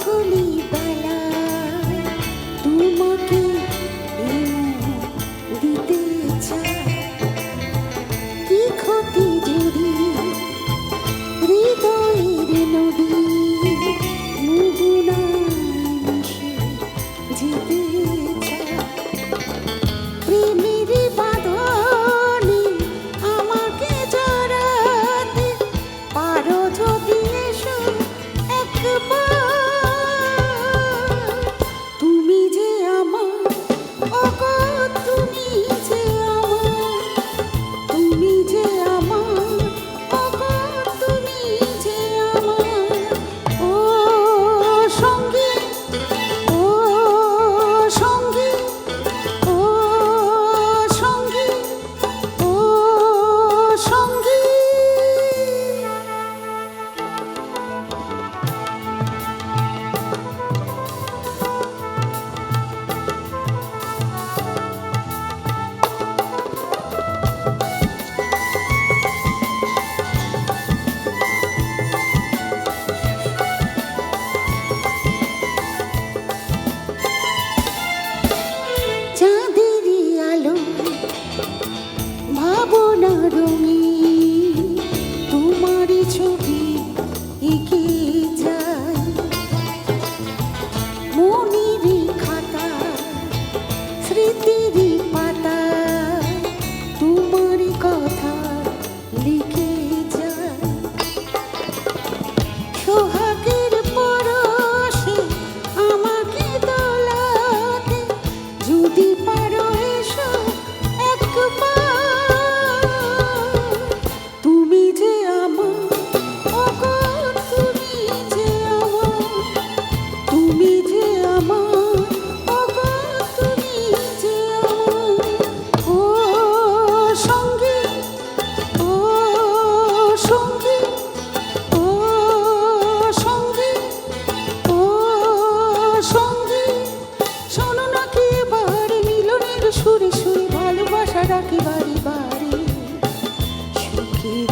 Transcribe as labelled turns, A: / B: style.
A: কাকলি বেলা তোমাকে দিতে চাই, কি ক্ষতি যদি হৃদয়ের নদী মোহনায় মিশে যেতে চাই। প্রেমের বাঁধনে আমাকে জড়াতে পারো যদি এসো একবার। তুমি যে আমার, ওগো তুমি যে আমার, তুমি যে আমার, ওগো তুমি যে আমার। ও সঙ্গী, ও সঙ্গী, ও সঙ্গী, ও সঙ্গী। চাঁদেরই আলো ভাবনা রঙিন তোমারই ছবি এঁকে যায় মনের খাতা স্মৃতির পাতা তোমারই কথা লিখে যায়। সোহাগের পরশে আমাকে দোলাতে যদি পারো এসো একবার। তুমি যে আমার, ওগো তুমি যে আমার, তুমি যে আমার, ওগো তুমি যে আমার। ও সঙ্গী, ও সঙ্গী, ও সঙ্গী, ও সঙ্গী। শোনো না কি এবার মিলনের সুরে সুরে ভালোবাসা ডাকে বাড়ি বাড়ি সুখের